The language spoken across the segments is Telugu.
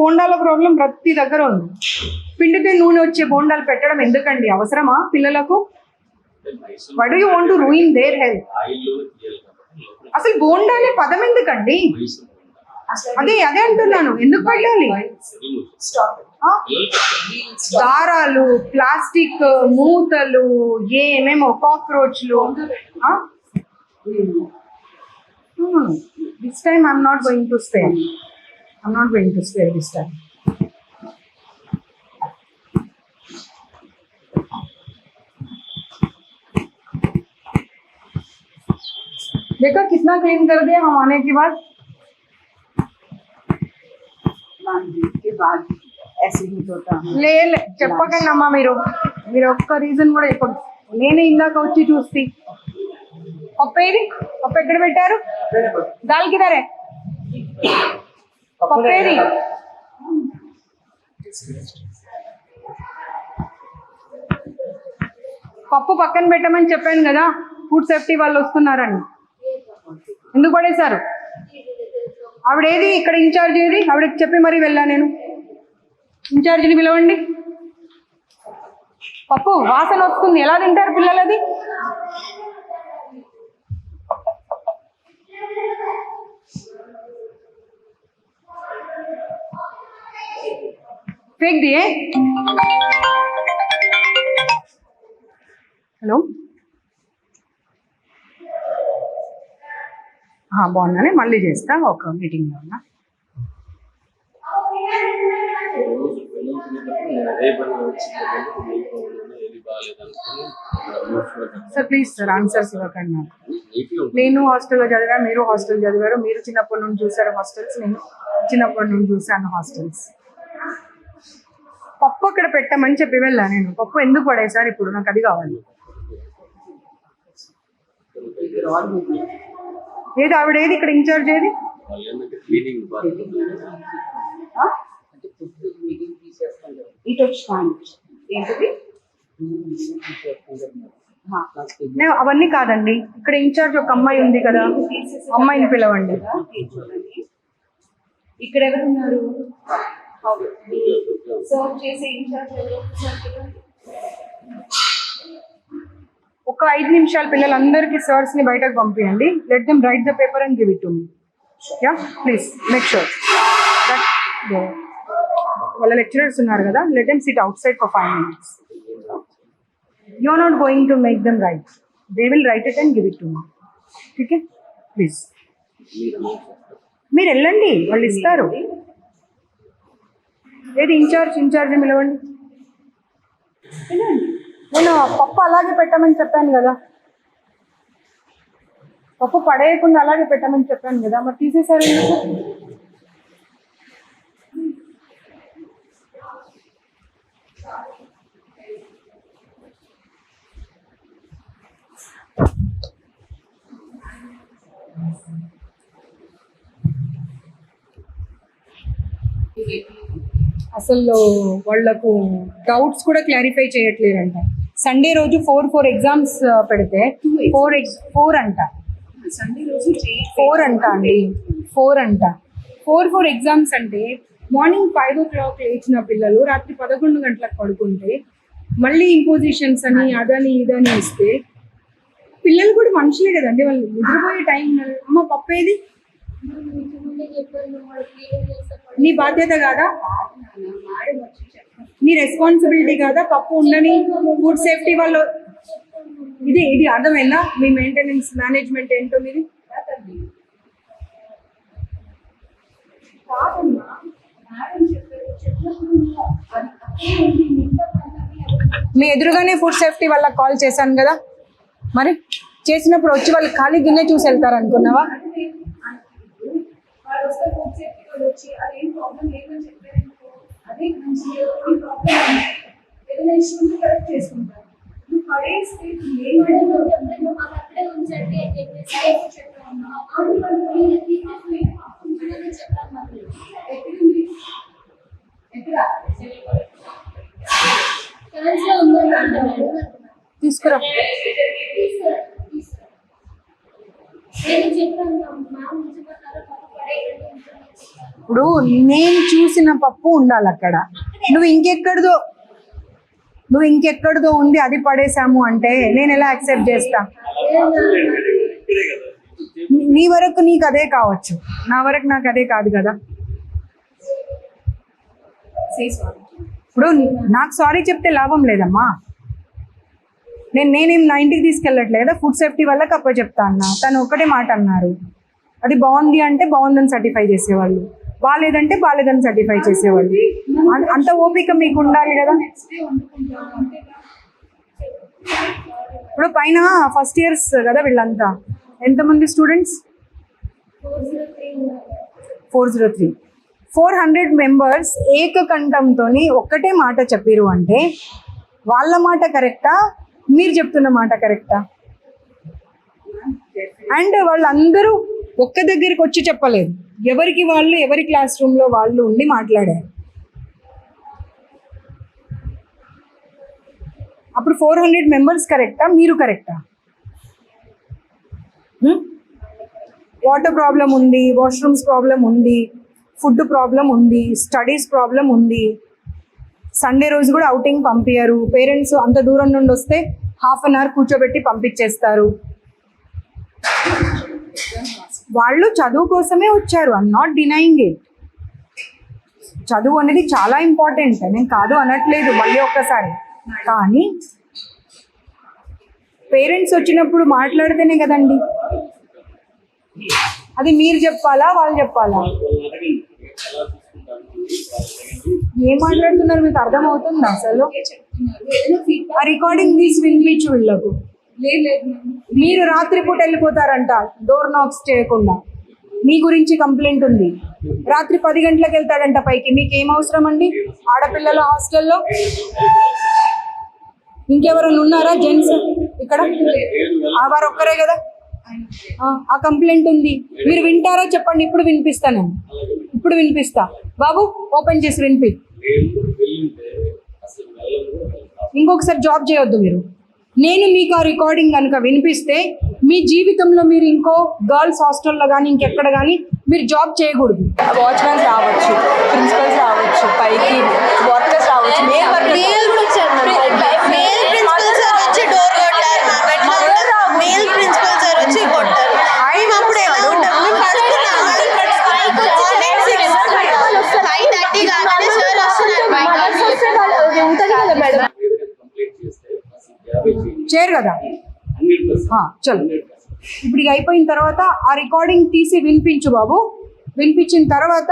బోండాల ప్రాబ్లం ప్రతి దగ్గర ఉంది. పిండితే నూనె వచ్చే బోండాలు పెట్టడం ఎందుకండి? అవసరమా పిల్లలకు? Why do you want to ruin their health? అసలు బోండాలే పదం ఎందుకండి? అదే అదే అంటున్నాను, ఎందుకు పెట్టాలి? దారాలు, ప్లాస్టిక్ మూతలు, ఏమేమో కాక్రోచ్లు. This time I'm not going to spare. I'm not going to spare this time. देखो कितना क्लीन कर दिया हम आने के बाद. के बाद ऐसे ही होता है. ले చెప్పకండి అమ్మా, మీరు ఒక్క రీజన్ కూడా చెప్పండి. నేనే ఇందాక వచ్చి చూస్తే పప్పేది, పప్పు ఎక్కడ పెట్టారు? దాల్ కిదరే పప్పేది? పప్పు పక్కన పెట్టమని చెప్పాను కదా, ఫుడ్ సేఫ్టీ వాళ్ళు వస్తున్నారని. ఎందుకు పడేశారు? ఆవిడేది ఇక్కడ ఇన్ఛార్జ్ ఏది? ఆవిడకి చెప్పి మరీ వెళ్ళా నేను. ఇన్ఛార్జిని పిలవండి. పప్పు వాసన వస్తుంది, ఎలా తింటారు పిల్లలది? फेंक दिए. హలో, బాగున్నానే, మళ్ళీ చేస్తా, ఒక మీటింగ్లో ఉన్నా. సార్ ప్లీజ్ సార్, ఆన్సర్స్ ఇవ్వకండి నాకు. నేను హాస్టల్లో చదివా, మీరు హాస్టల్ చదివారు. మీరు చిన్నప్పటి నుండి చూసారు హాస్టల్స్, నేను చిన్నప్పటి నుండి చూసాను హాస్టల్స్. పప్పు అక్కడ పెట్టమని చెప్పి వెళ్ళా నేను. పప్పు ఎందుకు పడేసారు ఇప్పుడు? నాకు అది కావాలి. ఏది ఆవిడేది ఇక్కడ ఇన్ఛార్జ్ ఏది? అవన్నీ కాదండి, ఇక్కడ ఇన్ఛార్జ్ ఒక అమ్మాయి ఉంది కదా, అమ్మాయిని పిలవండి. ఇక్కడ ఎవరున్నారు? ఒక 5 నిమిషాలు పిల్లలందరికీ సర్స్ ని బయటకు పంపించండి. Let them write the paper and give it to me. Yeah please make sure that వాళ్ళ లెక్చరర్స్ ఉన్నారు కదా, let them sit outside for 5 minutes. You are not going to make them write, they will write it and give it to me. Okay please మీరు వెళ్ళండి, వాళ్ళు ఇస్తారు. ఏది ఇన్ఛార్జ్ పిలవండి. నేను పప్పు అలాగే పెట్టమని చెప్పాను కదా, పప్పు పడేయకుండా అలాగే పెట్టమని చెప్పాను కదా, మరి తీసేసారు ఎందుకు? అసలు వాళ్లకు డౌట్స్ కూడా క్లారిఫై చేయట్లేరంట. సండే రోజు 4 ఎగ్జామ్స్ పెడితే 4 అంట. సండే రోజు 4 అంట అండి, 4 అంట. 4 ఎగ్జామ్స్ అంటే మార్నింగ్ 5 o'clock లేచిన పిల్లలు రాత్రి 11 గంటలకు పడుకుంటే మళ్ళీ ఇంపోజిషన్స్ అని అదని ఇదని ఇస్తే పిల్లలు కూడా మనుషులే కదండి, వాళ్ళు నిద్రపోయే టైం. అమ్మ పప్పేది? నీ బాధ్యత కాదా? నీ రెస్పాన్సిబిలిటీ కాదా? పప్పు ఉండని ఫుడ్ సేఫ్టీ వాళ్ళు. ఇది అర్థమైందా? మీ మెయింటెనెన్స్ మేనేజ్మెంట్ ఏంటో మీది. మీ ఎదురుగానే ఫుడ్ సేఫ్టీ వాళ్ళకి కాల్ చేశాను కదా, మరి చేసినప్పుడు వచ్చి వాళ్ళు ఖాళీ గిన్నె చూసి వెళ్తారు అనుకున్నావా? తీసుకురా. ఇప్పుడు నేను చూసిన పప్పు ఉండాలి అక్కడ. నువ్వు ఇంకెక్కడిదో ఉంది అది పడేసాము అంటే నేను ఎలా యాక్సెప్ట్ చేస్తా? నీ వరకు నీకు అదే కావచ్చు, నా వరకు నాకు అదే కాదు కదా. ఇప్పుడు నాకు సారీ చెప్తే లాభం లేదమ్మా. నేనేం నా ఇంటికి తీసుకెళ్ళట్లేదా, ఫుడ్ సేఫ్టీ వల్ల కప్ప చెప్తా అన్నా. తను ఒక్కటే మాట అన్నారు, అది బాగుంది అంటే బాగుందని సర్టిఫై చేసేవాళ్ళు, బాగాలేదంటే బాగాలేదని సర్టిఫై చేసేవాళ్ళు. అంత ఓపిక మీకు ఉండాలి కదా. ఇప్పుడు పైన ఫస్ట్ ఇయర్స్ కదా వీళ్ళంతా, ఎంతమంది స్టూడెంట్స్? 403. 400 మెంబర్స్ ఏకకంఠంతో ఒక్కటే మాట చెప్పిరు అంటే వాళ్ళ మాట కరెక్టా, మీరు చెప్తున్న మాట కరెక్టా? అండ్ వాళ్ళందరూ ఒక్క దగ్గరికి వచ్చి చెప్పలేదు, ఎవరికి వాళ్ళు ఎవరి క్లాస్ రూమ్లో వాళ్ళు ఉండి మాట్లాడారు. అప్పుడు 400 మెంబర్స్ కరెక్టా, మీరు కరెక్టా? వాటర్ ప్రాబ్లం ఉంది, వాష్రూమ్స్ ప్రాబ్లం ఉంది, ఫుడ్ ప్రాబ్లం ఉంది, స్టడీస్ ప్రాబ్లం ఉంది. సండే రోజు కూడా అవుటింగ్ పంపించారు. పేరెంట్స్ అంత దూరం నుండి వస్తే ½ అన్ అవర్ కూర్చోబెట్టి పంపించేస్తారు. వాళ్ళు చదువు కోసమే వచ్చారు, ఐఎమ్ నాట్ డినయింగ్ ఇట్. చదువు అనేది చాలా ఇంపార్టెంట్, నేను కాదు అనట్లేదు మళ్ళీ ఒక్కసారి. కానీ పేరెంట్స్ వచ్చినప్పుడు మాట్లాడితేనే కదండి, అది మీరు చెప్పాలా వాళ్ళు చెప్పాలా? ఏం మాట్లాడుతున్నారు మీకు అర్థమవుతుందా అసలు? ఆ రికార్డింగ్ తీసి వినిపించు వీళ్ళకు. మీరు రాత్రిపూట వెళ్ళిపోతారంట డోర్ నాక్స్ చేయకుండా, మీ గురించి కంప్లైంట్ ఉంది. రాత్రి 10 గంటలకు వెళ్తాడంట పైకి, మీకు ఏం అవసరం అండి? ఆడపిల్లల హాస్టల్లో ఇంకెవరైనా ఉన్నారా జెంట్స్ ఇక్కడ? వారు ఒక్కరే కదా. ఆ కంప్లైంట్ ఉంది, మీరు వింటారా చెప్పండి? ఇప్పుడు వినిపిస్తా, నేను ఇప్పుడు వినిపిస్తా. బాబు ఓపెన్ చేసి వినిపి. ఇంకొకసారి జాబ్ చేయొద్దు మీరు. నేను మీకు ఆ రికార్డింగ్ కనుక వినిపిస్తే మీ జీవితంలో మీరు ఇంకో గర్ల్స్ హాస్టల్లో కానీ ఇంకెక్కడ కానీ మీరు జాబ్ చేయకూడదు. వాచ్మెన్స్ రావచ్చు, ప్రిన్సిపల్స్ రావచ్చు, పైకి వర్కర్స్ రావచ్చు. చేయరు కదా. చలో ఇప్పుడు అయిపోయిన తర్వాత ఆ రికార్డింగ్ తీసి వినిపించు బాబు. వినిపించిన తర్వాత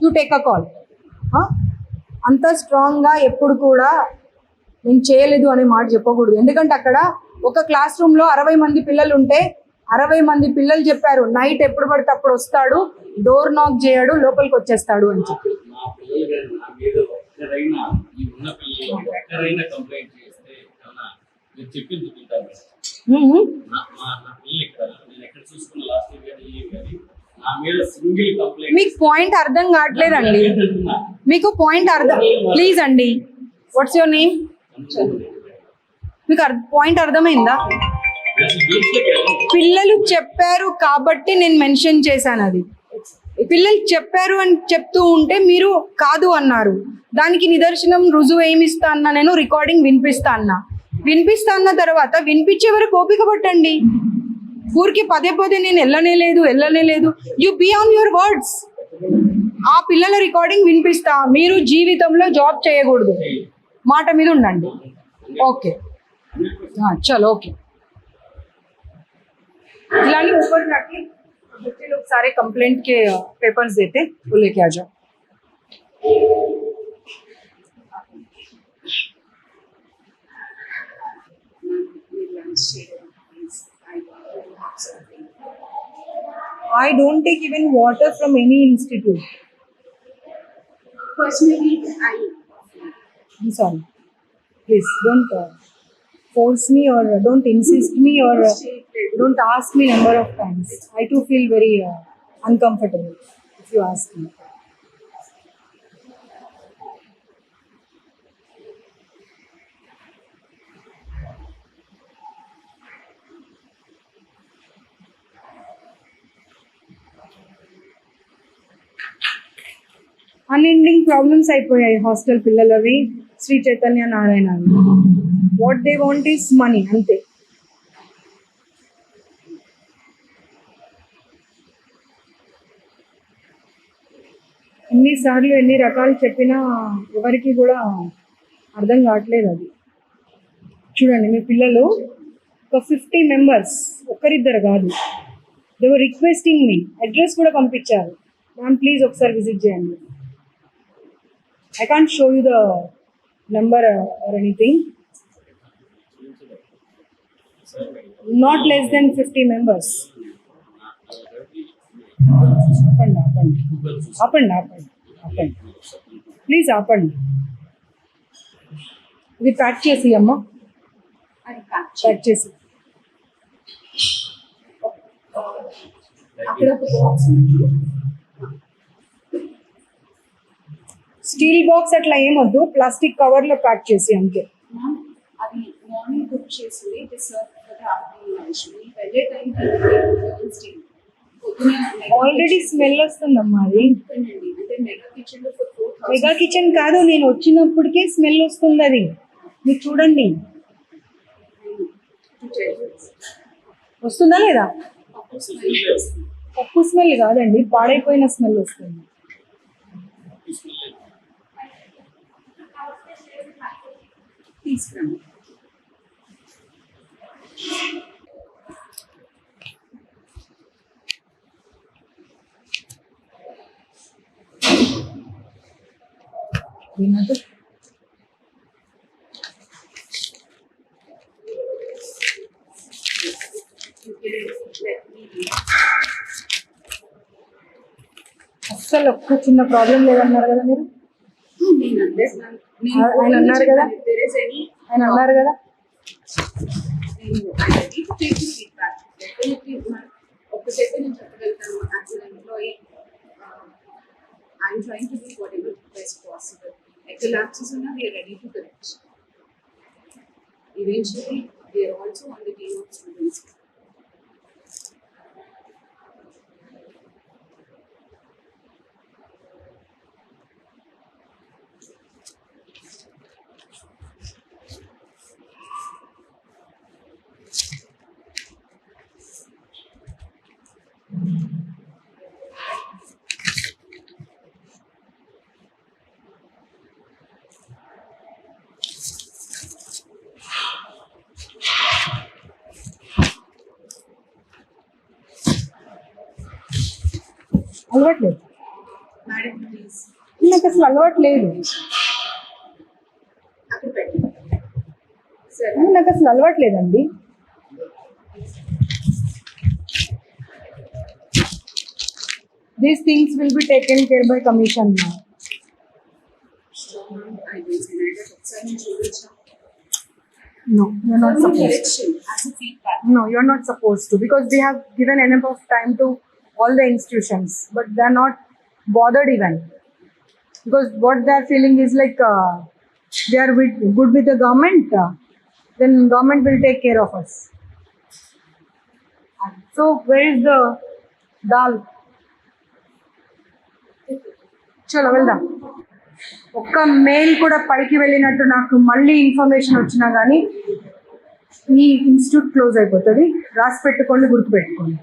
యూ టేక్ అ కాల్. అంత స్ట్రాంగ్గా ఎప్పుడు కూడా నేను చేయలేదు అనే మాట చెప్పకూడదు. ఎందుకంటే అక్కడ ఒక క్లాస్ రూమ్లో 60 మంది పిల్లలు ఉంటే 60 మంది పిల్లలు చెప్పారు నైట్ ఎప్పుడు పడితే అప్పుడు వస్తాడు, డోర్ నాక్ చేయడు, లోపలికి వచ్చేస్తాడు అని చెప్పి. మీకు పాయింట్ అర్థం కావట్లేదండి, మీకు పాయింట్ అర్థం. ప్లీజ్ అండి, వాట్స్ యువర్ నేమ్? మీకు పాయింట్ అర్థమైందా? పిల్లలు చెప్పారు కాబట్టి నేను మెన్షన్ చేశాను. అది పిల్లలు చెప్పారు అని చెప్తూ ఉంటే మీరు కాదు అన్నారు. దానికి నిదర్శనం రుజువు ఏమి ఇస్తా అన్నా, నేను రికార్డింగ్ వినిపిస్తా అన్న తర్వాత వినిపించే వరకు ఓపిక పట్టండి. ఊరికి పదే నేను వెళ్ళనే లేదు. You be on your words. ఆ పిల్లల రికార్డింగ్ వినిపిస్తా, మీరు జీవితంలో జాబ్ చేయకూడదు, మాట మీద ఉండండి. ओके हाँ चलो ओके। दिलानी ऊपर रखिए, बच्चे लोग सारे कंप्लेंट के पेपर्स देते, वो लेके आ जाओ। I don't take even water from any institute. Personally, I'm sorry. Please don't force me or don't insist me or don't ask me number of times. I too feel very uncomfortable if you ask me. Unending problems అయిపోయాయి హాస్టల్ పిల్లలవి, Shri Chaitanya Narayana. What they want is money, అంతే. ఎన్నిసార్లు ఎన్ని రకాలు చెప్పినా ఎవరికి కూడా అర్థం కావట్లేదు అది. చూడండి మీ పిల్లలు ఒక 50 మెంబర్స్, ఒక్కరిద్దరు కాదు. They were requesting me, address కూడా పంపించారు. మ్యామ్ ప్లీజ్ ఒకసారి విజిట్ చేయండి. I can't show you the number or anything. Not less than 50 members. ఆపండి ఆపండి ఆపండి ఆపండి ఆపండి, ప్లీజ్ ఆపండి. ఇది ప్యాక్ చేసి అమ్మా, ప్యాక్ చేసి. అక్కడ ఒక బాక్స్ స్టీల్ బాక్స్ అట్లా ఏమొద్దు, ప్లాస్టిక్ కవర్ లో ప్యాక్ చేసి అంతే. అది మార్నింగ్ కుక్ చేసింది, వెళ్ళే టైం ఆల్రెడీ స్మెల్ వస్తుందమ్మా అది. అంటే మెగా కిచెన్ లో మెగా కిచెన్ కాదు, నేను వచ్చినప్పటికే స్మెల్ వస్తుంది అది. మీరు చూడండి వస్తుందా లేదా. పప్పు స్మెల్ కాదండి, పాడైపోయిన స్మెల్ వస్తుంది. తీసుకురండి. ఏమంటే అస్సలు ఒక్క చిన్న ప్రాబ్లం లేదన్నారు కదా మీరు. ఆయన అన్నారు కదా, ఆయన అన్నారు కదా. ఒక్కసైతే నేను చెప్పగలుగుతాను, as an employee I'm trying to be whatever best possible. ఎక్కడ ల్యాప్సెస్ ఉన్నా we are ready to correct. Eventually, we are also on the team of students. అలవాట్లేదు Madam, please. నాకు అసలు అలవాటు లేదు. అక్కడ పెట్టండి. సరే. నాకు అసలు అలవాటు లేదండి. These things will be taken care by commission now. I will say that ఒకసారి నేను చూపించాను. No, you're not supposed to. Correction as a feedback. No, you're not supposed to, because they have given enough of time to all the institutions, but they're not bothered even. Because what they're feeling is like they are good with the government, then government will take care of us. So where is the dal? చలో వెళ్దాం. ఒక్క మెయిల్ కూడా పైకి వెళ్ళినట్టు నాకు మళ్ళీ ఇన్ఫర్మేషన్ వచ్చినా కానీ ఈ ఇన్స్టిట్యూట్ క్లోజ్ అయిపోతుంది. రాసి పెట్టుకోండి, గుర్తుపెట్టుకోండి.